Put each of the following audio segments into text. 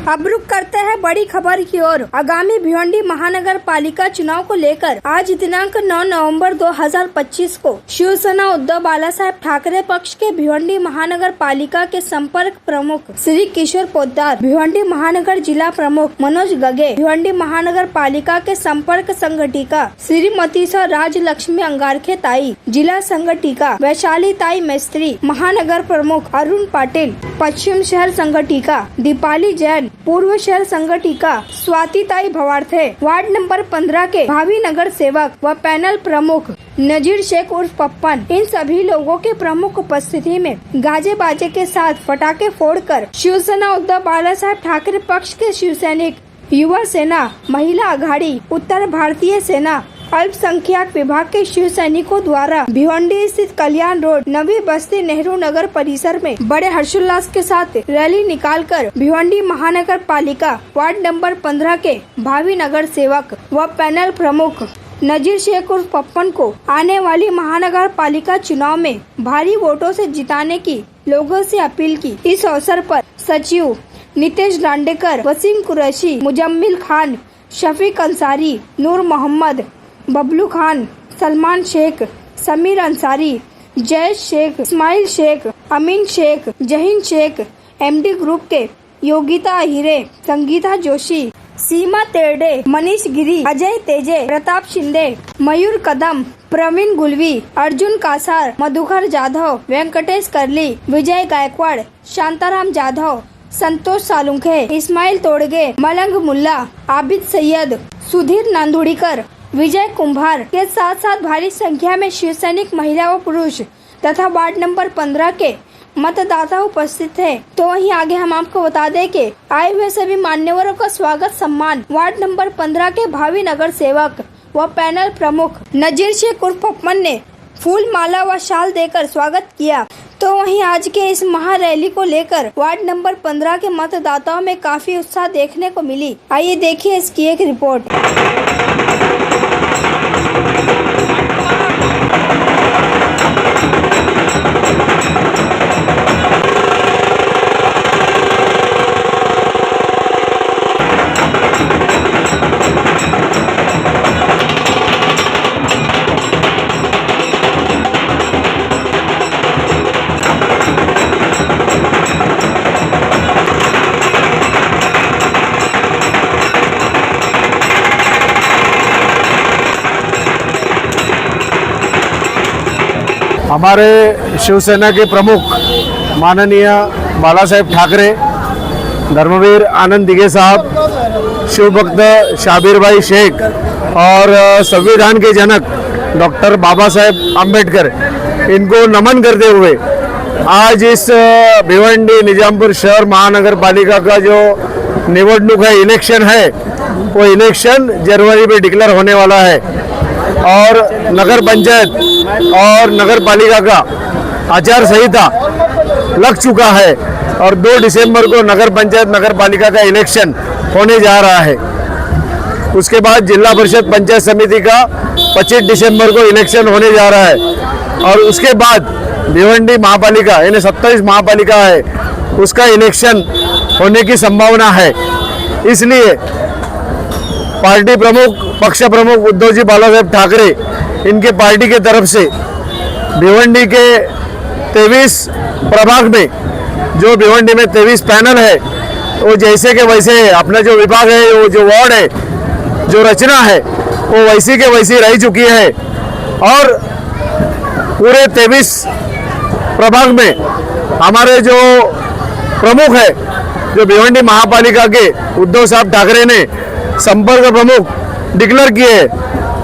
अब रुक करते हैं बड़ी खबर की ओर। आगामी भिवंडी महानगर पालिका चुनाव को लेकर आज दिनांक 9 नवंबर 2025 को शिवसेना उद्धव बालासाहेब ठाकरे पक्ष के भिवंडी महानगर पालिका के संपर्क प्रमुख श्री किशोर पोद्दार, भिवंडी महानगर जिला प्रमुख मनोज गगे, भिवंडी महानगर पालिका के संपर्क संगठिका श्रीमती राजलक्ष्मी अंगारखे ताई, जिला संगठिका वैशाली ताई मिस्त्री, महानगर प्रमुख अरुण पाटिल, पश्चिम शहर संगठिका दीपाली जैन, पूर्व शहर संगठिका स्वाति ताई भवार्थे, वार्ड नंबर 15 के भावी नगर सेवक व पैनल प्रमुख नजीर शेख उर्फ पप्पन, इन सभी लोगों के प्रमुख उपस्थिति में गाजे बाजे के साथ पटाखे फोड़कर शिवसेना उद्धव बालासाहेब ठाकरे पक्ष के शिवसैनिक, युवा सेना, महिला आघाड़ी, उत्तर भारतीय सेना, अल्पसंख्यक विभाग के शिव सैनिकों द्वारा भिवंडी स्थित कल्याण रोड, नवी बस्ती, नेहरू नगर परिसर में बड़े हर्षोल्लास के साथ रैली निकालकर भिवंडी महानगर पालिका वार्ड नंबर 15 के भावी नगर सेवक व पैनल प्रमुख नजीर शेख उर्फ पप्पन को आने वाली महानगर पालिका चुनाव में भारी वोटों से जिताने की लोगों से अपील की। इस अवसर पर सचिव नितेश लांडेकर, वसीम कुरैशी, मुजम्मिल खान, शफीक अंसारी, नूर मोहम्मद, बबलू खान, सलमान शेख, समीर अंसारी, जय शेख, इस्माइल शेख, अमीन शेख, जहीन शेख, एमडी ग्रुप के योगिता अहिरे, संगीता जोशी, सीमा तेरडे, मनीष गिरी, अजय तेजे, प्रताप शिंदे, मयूर कदम, प्रवीण गुलवी, अर्जुन कासार, मधुकर जाधव, वेंकटेश करली, विजय गायकवाड़, शांताराम जाधव, संतोष सालुंखे, इस्माइल तोड़गे, मलंग मुल्ला, आबिद सैयद, सुधीर नांदुड़ीकर, विजय कुंभार के साथ साथ भारी संख्या में शिव सैनिक, महिला व पुरुष तथा वार्ड नंबर 15 के मतदाता उपस्थित है। तो वहीं आगे हम आपको बता दें कि आए हुए सभी मान्यवरों का स्वागत सम्मान वार्ड नंबर 15 के भावी नगर सेवक व पैनल प्रमुख नजीर शेख उर्फ पप्पन ने फूल, माला व शाल देकर स्वागत किया। तो वहीं आज के इस महारैली को लेकर वार्ड नंबर 15 के मतदाताओं में काफी उत्साह देखने को मिली। आइए देखिए इसकी एक रिपोर्ट। हमारे शिवसेना के प्रमुख माननीय बाला साहेब ठाकरे, धर्मवीर आनंद दिघे साहब, शिवभक्त शाबिर भाई शेख और संविधान के जनक डॉक्टर बाबा साहेब अम्बेडकर, इनको नमन करते हुए आज इस भिवंडी निजामपुर शहर महानगर पालिका का जो निवडणूक है, इलेक्शन है, वो इलेक्शन जनवरी में डिक्लेयर होने वाला है और नगर पंचायत और नगर पालिका का आचार संहिता लग चुका है और 2 दिसंबर को नगर पंचायत नगर पालिका का इलेक्शन होने जा रहा है। उसके बाद जिला परिषद पंचायत समिति का 25 दिसंबर को इलेक्शन होने जा रहा है और उसके बाद भिवंडी महापालिका यानी 27 महापालिका है, उसका इलेक्शन होने की संभावना है। इसलिए पार्टी प्रमुख, पक्ष प्रमुख उद्धव जी बालासाहेब ठाकरे, इनके पार्टी के तरफ से भिवंडी के 23 प्रभाग में, जो भिवंडी में 23 पैनल है, वो जैसे के वैसे है। अपना जो विभाग है, वो जो वार्ड है, जो रचना है, वो वैसी के वैसी रह चुकी है और पूरे 23 प्रभाग में हमारे जो प्रमुख है, जो भिवंडी महापालिका के उद्धव साहब ठाकरे ने संपर्क प्रमुख डिक्लेयर किए,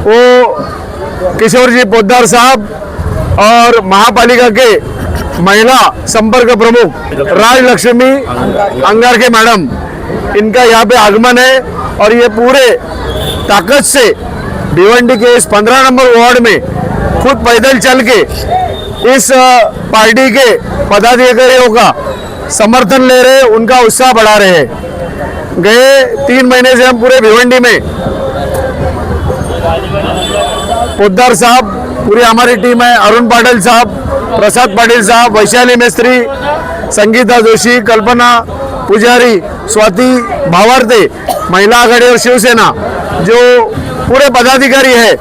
वो किशोर जी पोद्दार साहब और महापालिका के महिला संपर्क प्रमुख राजलक्ष्मी अंगारखे मैडम, इनका यहाँ पे आगमन है और ये पूरे ताकत से भिवंडी के इस 15 नंबर वार्ड में खुद पैदल चल के इस पार्टी के पदाधिकारियों का समर्थन ले रहे, उनका उत्साह बढ़ा रहे हैं। गए 3 महीने से हम पूरे भिवंडी में पोद्दार साहब, पूरी हमारी टीम है, अरुण पाटिल साहब, प्रसाद पाटिल साहब, वैशाली मिस्त्री, संगीता जोशी, कल्पना पुजारी, स्वाति भावार्ते, महिला आघाड़ी और शिवसेना जो पूरे पदाधिकारी है,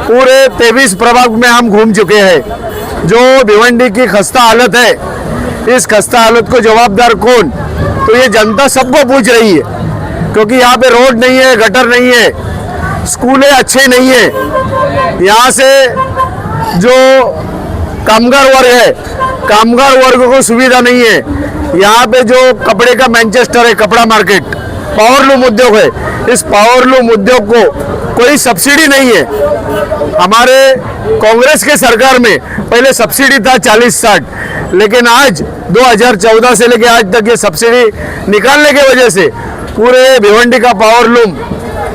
पूरे 23 प्रभाग में हम घूम चुके हैं। जो भिवंडी की खस्ता हालत है, इस खस्ता हालत को जवाबदार कौन, तो ये जनता सबको पूछ रही है, क्योंकि यहाँ पे रोड नहीं है, गटर नहीं है, स्कूलें अच्छे नहीं है, यहाँ से जो कामगार वर्ग है, कामगार वर्ग को सुविधा नहीं है, यहाँ पे जो कपड़े का मैनचेस्टर है, कपड़ा मार्केट, पावरलूम उद्योग है, इस पावरलूम उद्योग को कोई सब्सिडी नहीं है। हमारे कांग्रेस के सरकार में पहले सब्सिडी था 40-60, लेकिन आज 2014 से लेकर आज तक ये सब्सिडी निकालने की वजह से पूरे भिवंडी का पावरलूम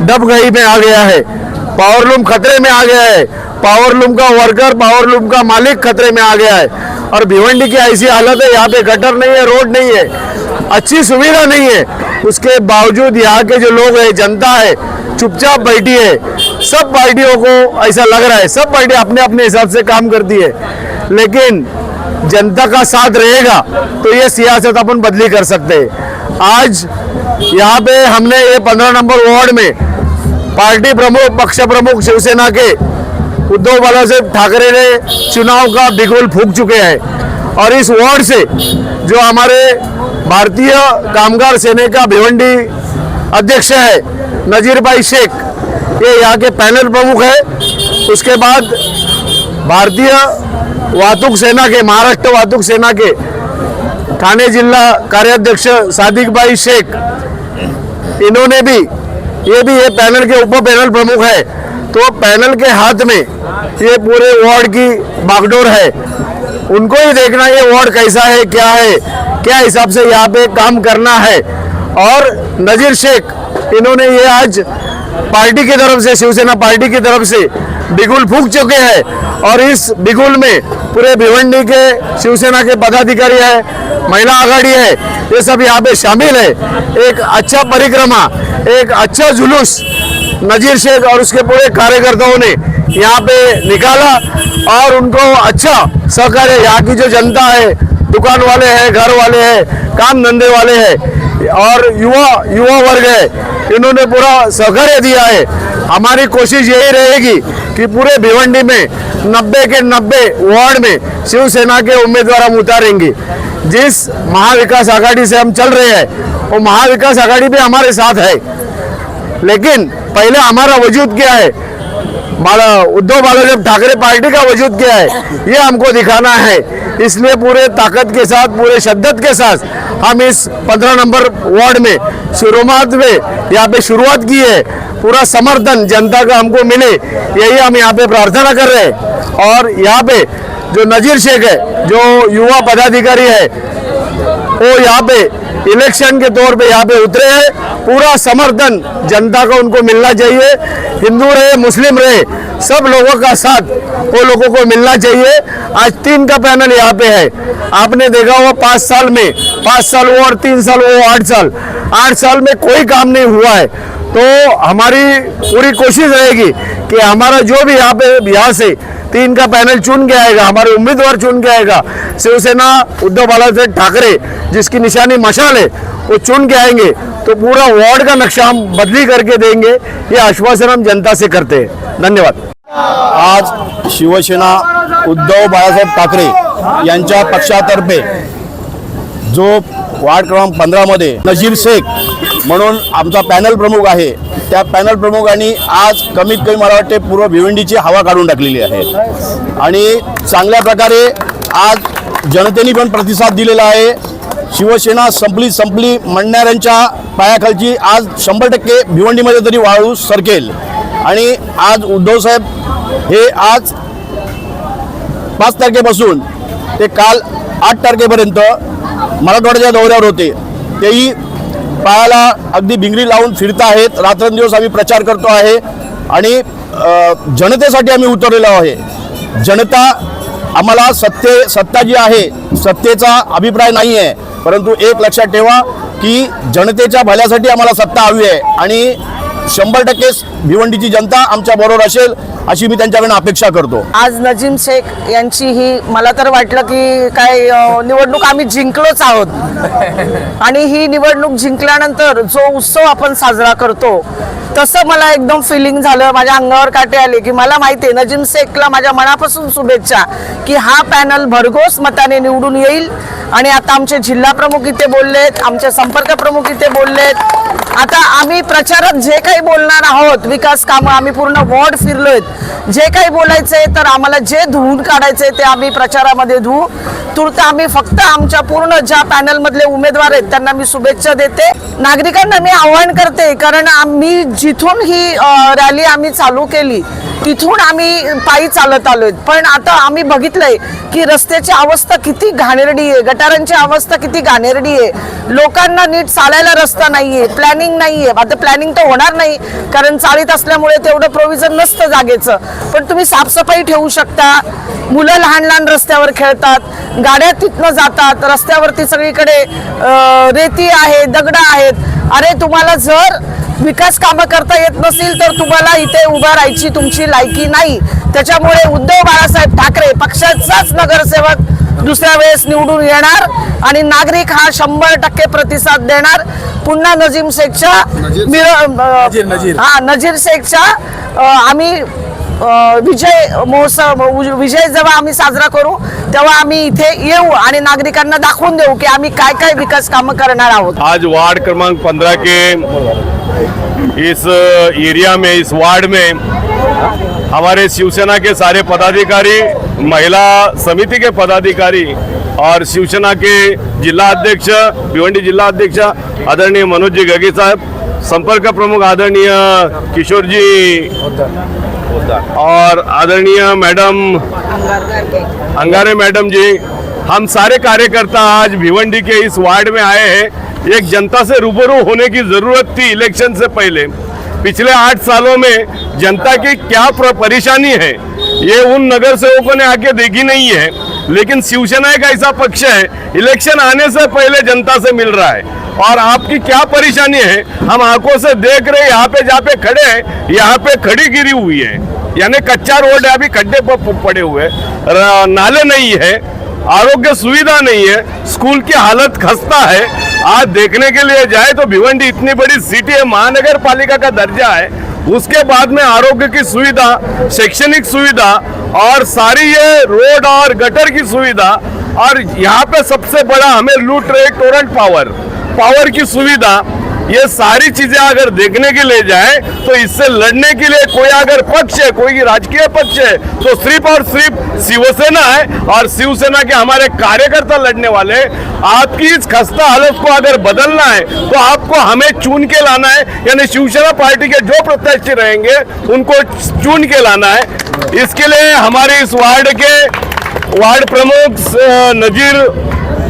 डबघाई में आ गया है, पावरलूम खतरे में आ गया है, पावरलूम का वर्कर, पावरलूम का मालिक खतरे में आ गया है। और भिवंडी की ऐसी हालत है, यहाँ पे गटर नहीं है, रोड नहीं है, अच्छी सुविधा नहीं है, उसके बावजूद यहाँ के जो लोग हैं, जनता है, चुपचाप बैठी है। सब पार्टियों को ऐसा लग रहा है, सब पार्टी अपने अपने हिसाब से काम करती है, लेकिन जनता का साथ रहेगा तो ये सियासत अपन बदली कर सकते हैं। आज यहाँ पे हमने ये 15 नंबर वार्ड में पार्टी प्रमुख, पक्ष प्रमुख शिवसेना के उद्धव बालासाहेब ठाकरे ने चुनाव का बिगुल फूंक चुके हैं, और इस वार्ड से जो हमारे भारतीय कामगार सेना का भिवंडी अध्यक्ष है नजीर भाई शेख, ये यहाँ के पैनल प्रमुख है। उसके बाद भारतीय वाहतूक सेना के, महाराष्ट्र वाहतूक सेना के ठाणे जिला कार्याध्यक्ष सादिक भाई शेख, इन्होंने भी ये पैनल के उप पैनल प्रमुख है। तो पैनल के हाथ में ये पूरे वार्ड की बागडोर है, उनको ही देखना ये वार्ड कैसा है, क्या हिसाब से यहाँ पे काम करना है। और नजीर शेख, इन्होंने ये आज पार्टी की तरफ से, शिवसेना पार्टी की तरफ से बिगुल फूंक चुके हैं, और इस बिगुल में पूरे भिवंडी के शिवसेना के पदाधिकारी है, महिला आघाड़ी है, ये सब यहाँ पे शामिल है। एक अच्छा परिक्रमा, एक अच्छा जुलूस नजीर शेख और उसके पूरे कार्यकर्ताओं ने यहाँ पे निकाला, और उनको अच्छा सहकार्य यहाँ की जो जनता है, दुकान वाले हैं, घर वाले हैं, काम धंधे वाले हैं, और युवा वर्ग है, इन्होंने पूरा सहकार्य दिया है। हमारी कोशिश यही रहेगी कि पूरे भिवंडी में 90 के 90 वार्ड में शिवसेना के उम्मीदवार हम उतारेंगे। जिस महाविकास आघाड़ी से हम चल रहे हैं, वो महाविकास आघाड़ी भी हमारे साथ है, लेकिन पहले हमारा वजूद क्या है, उद्धव बालासाहेब ठाकरे पार्टी का वजूद क्या है, ये हमको दिखाना है। इसलिए पूरे ताकत के साथ, पूरे शिद्दत के साथ हम इस 15 नंबर वार्ड में शुरुआत में यहाँ पे शुरुआत की है। पूरा समर्थन जनता का हमको मिले, यही हम यहाँ पे प्रार्थना कर रहे हैं। और यहाँ पे जो नजीर शेख है, जो युवा पदाधिकारी है, वो यहाँ पे इलेक्शन के तौर पे यहाँ पे उतरे हैं। पूरा समर्थन जनता को उनको मिलना चाहिए, हिंदू रहे, मुस्लिम रहे, सब लोगों का साथ वो लोगों को मिलना चाहिए। आज 3 का पैनल यहाँ पे है, आपने देखा हुआ 5 साल में, 5 साल वो और 3 साल वो, 8 साल में कोई काम नहीं हुआ है। तो हमारी पूरी कोशिश रहेगी कि हमारा जो भी यहाँ से 3 का पैनल चुन के आएगा, हमारे उम्मीदवार चुन के आएगा, शिवसेना उद्धव बालासाहेब ठाकरे जिसकी निशानी मशाल है, वो चुन के आएंगे, तो पूरा वार्ड का नक्शा हम बदली करके देंगे, ये आश्वासन हम जनता से करते हैं। धन्यवाद। आज शिवसेना उद्धव बाळासाहेब ठाकरे यांच्या पक्षातर्फे जो वार्ड क्रमांक 15 मध्ये नजीर शेख म्हणून आमचा पॅनल प्रमुख आहे, त्या पॅनल प्रमुखांनी आज कमीत कमी मला वाटते पूर्व भिवंडीची हवा काढून टाकलेली आहे, आणि चांगल्या प्रकारे आज जनतेने पण प्रतिसाद दिलेला आहे। शिवसेना संपली म्हणणाऱ्यांच्या पायाखालची आज 100% भिवंडीमध्ये तरी वाळू सरकेल। आणि आज उद्धव साहेब हे आज 5 तारखेपासून ते काल 8 तारखेपर्यंत मराठवाड्याच्या दौऱ्यावर होते, तेही पायाला अगदी भिंगरी लावून फिरत आहेत। रात्रंदिवस आम्ही प्रचार करतो आहे आणि जनतेसाठी आम्ही उतरलेलो आहे। जनता आम्हाला सत्ता जी आहे, सत्तेचा अभिप्राय नाही आहे, परंतु एक लक्षात ठेवा की जनतेच्या भल्यासाठी आम्हाला सत्ता हवी आहे, आणि 100% भिवंडीची जनता आमच्या बरोबर असेल अशी मी त्यांच्याकडून अपेक्षा करतो. आज नजीम शेख यांची ही मला तर वाटलं की काय निवडणूक आम्ही जिंकलोच आहोत आणि ही निवडणूक जिंकल्यानंतर जो उत्सव आपण साजरा करतो तसं मला एकदम फिलिंग झालं, माझ्या अंगावर काटे आले की मला माहिती आहे नजीम शेखला माझ्या मनापासून शुभेच्छा की हा पॅनल भरघोस मताने निवडून येईल. आणि आता आमचे जिल्हा प्रमुख इथे बोललेत, आमचे संपर्क प्रमुख इथे बोललेत. आता आम्ही प्रचारात जे काही बोलणार आहोत विकास कामं आम्ही पूर्ण वॉर्ड फिरलोय, जे काही बोलायचंय तर आम्हाला जे धुवून काढायचंय ते आम्ही प्रचारामध्ये धुवू. तूर्त आम्ही फक्त आमच्या पूर्ण ज्या पॅनल मधले उमेदवार आहेत त्यांना मी शुभेच्छा देते. नागरिकांना मी आवाहन करते कारण आम्ही जिथून ही रॅली आम्ही चालू केली तिथून आम्ही पायी चालत आलोय, पण आता आम्ही बघितलंय की रस्त्याची अवस्था किती घाणेरडी आहे, गटारांची अवस्था किती घाणेरडी आहे, लोकांना नीट चालायला रस्ता नाहीये, प्लॅनिंग नाहीये. आता प्लॅनिंग तर होणार नाही कारण चाळीत असल्यामुळे तेवढं प्रोव्हिजन नसतं जागेचं, पण तुम्ही साफसफाई ठेवू शकता. मुलं लहान लहान रस्त्यावर खेळतात, गाड्या तिथनं जातात, रस्त्यावरती सगळीकडे रेती आहे, दगड आहेत. अरे तुम्हाला जर विकास कामं करता येत नसेल तर तुम्हाला इथे उभा राहायची तुमची लायकी नाही. त्याच्यामुळे उद्धव बाळासाहेब ठाकरे पक्षाचाच नगरसेवक दुसऱ्या वेळेस निवडून येणार आणि नागरिक हा 100% प्रतिसाद देणार. पुन्हा नजीम शेखच्या नजीर शेखच्या आम्ही विजय महोत्सव विजय जेव्हा आम्ही साजरा करू तेव्हा आम्ही इथे येऊ आणि नागरिकांना दाखवून देऊ की आम्ही काय काय विकास कामं करणार आहोत. आज वार्ड क्रमांक 15 के इस एरिया में, इस वार्ड में हमारे शिवसेना के सारे पदाधिकारी, महिला समिति के पदाधिकारी और शिवसेना के जिला अध्यक्ष, भिवंडी जिला अध्यक्ष आदरणीय मनोज जी गगे साहब, संपर्क प्रमुख आदरणीय किशोर जी और आदरणीय मैडम अंगारे मैडम जी, हम सारे कार्यकर्ता आज भिवंडी के इस वार्ड में आए हैं. एक जनता से रूबरू होने की जरूरत थी इलेक्शन से पहले. पिछले 8 सालों में जनता की क्या परेशानी है ये उन नगर सेवकों ने आके देखी नहीं है, लेकिन शिवसेना एक ऐसा पक्ष है इलेक्शन आने से पहले जनता से मिल रहा है और आपकी क्या परेशानी है हम आंखों से देख रहे हैं. यहाँ पे जहाँ पे खड़े हैं यहाँ पे खड़ी गिरी हुई है, यानी कच्चा रोड है, अभी खड्डे पड़े हुए, नाले नहीं है, आरोग्य सुविधा नहीं है, स्कूल की हालत खस्ता है. आज देखने के लिए जाए तो भिवंडी इतनी बड़ी सिटी है, महानगर पालिका का दर्जा है, उसके बाद में आरोग्य की सुविधा, शैक्षणिक सुविधा और सारी ये रोड और गटर की सुविधा, और यहाँ पे सबसे बड़ा हमें लूट रहे टोरेंट पावर की सुविधा, ये सारी चीजें अगर देखने के लिए जाए तो इससे लड़ने के लिए कोई अगर पक्ष है, कोई राजकीय पक्ष है तो सिर्फ और सिर्फ शिवसेना है और शिवसेना के हमारे कार्यकर्ता लड़ने वाले. आपकी इस खस्ता हालत को अगर बदलना है तो आपको हमें चुन के लाना है, यानी शिवसेना पार्टी के जो प्रत्याशी रहेंगे उनको चुन के लाना है. इसके लिए हमारे इस वार्ड के वार्ड प्रमुख नजीर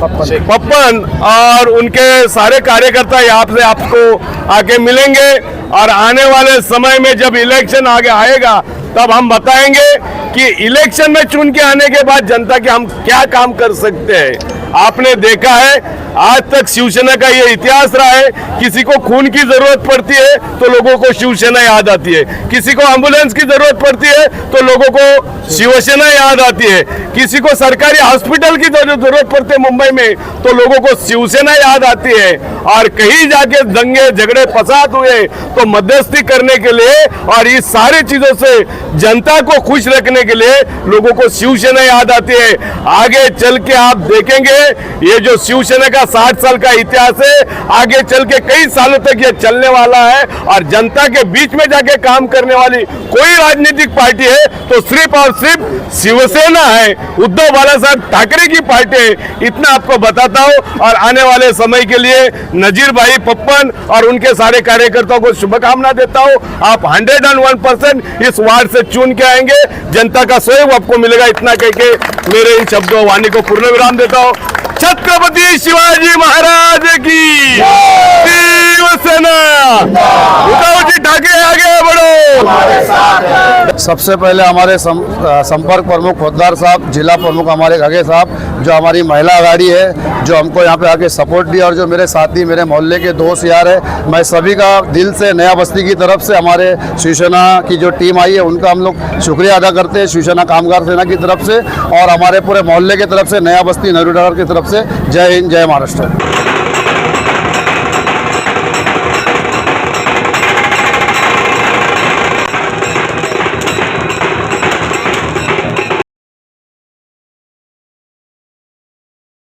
पप्पन और उनके सारे कार्यकर्ता यहाँ से आपको आके मिलेंगे और आने वाले समय में जब इलेक्शन आगे आएगा तब हम बताएंगे कि इलेक्शन में चुन के आने के बाद जनता के हम क्या काम कर सकते हैं. आपने देखा है आज तक शिवसेना का ये इतिहास रहा है, किसी को खून की जरूरत पड़ती है तो लोगों को शिवसेना याद आती है, किसी को एम्बुलेंस की जरूरत पड़ती है तो लोगों को शिवसेना याद आती है, किसी को सरकारी हॉस्पिटल की जरूरत पड़ती है मुंबई में तो लोगों को शिवसेना याद आती है. और कहीं जाके दंगे झगड़े फसाद हुए तो मध्यस्थी करने के लिए और इस सारी चीजों से जनता को खुश रखने के लिए लोगों को शिवसेना याद आती है. आगे चल के आप देखेंगे ये जो शिवसेना का 60 साल का इतिहास है आगे चल के कई सालों तक ये चलने वाला है और जनता के बीच में जाके काम करने वाली कोई राजनीतिक पार्टी है तो सिर्फ और सिर्फ शिवसेना है, उद्धव बालासाहेब ठाकरे की पार्टी है. इतना आपको बताता हूं और आने वाले समय के लिए नजीर भाई पप्पन और उनके सारे कार्यकर्ताओं को शुभकामना देता हूं. आप 101% इस वार्ड से चुन के आएंगे, जनता का सहयोग आपको मिलेगा. इतना कह के मेरे इन शब्दों वाणी को पूर्ण विराम देता हूं. छत्रपति शिवाजी महाराज की शिवसेना उद्धवजी ठाकरे आगे बढ़ो। सबसे पहले हमारे संपर्क प्रमुख पोद्दार साहब, जिला प्रमुख हमारे घगे साहब, जो हमारी महिला आघाड़ी है, जो हमको यहाँ पे आके सपोर्ट दिया, और जो मेरे साथी, मेरे मोहल्ले के दोस्त यार है, मैं सभी का दिल से नया बस्ती की तरफ से, हमारे शिवसेना की जो टीम आई है उनका हम लोग शुक्रिया अदा करते हैं, शिवसेना कामगार सेना की तरफ से और हमारे पूरे मोहल्ले की तरफ से, नया बस्ती नेहरू नगर की तरफ से। जय हिंद, जय महाराष्ट्र।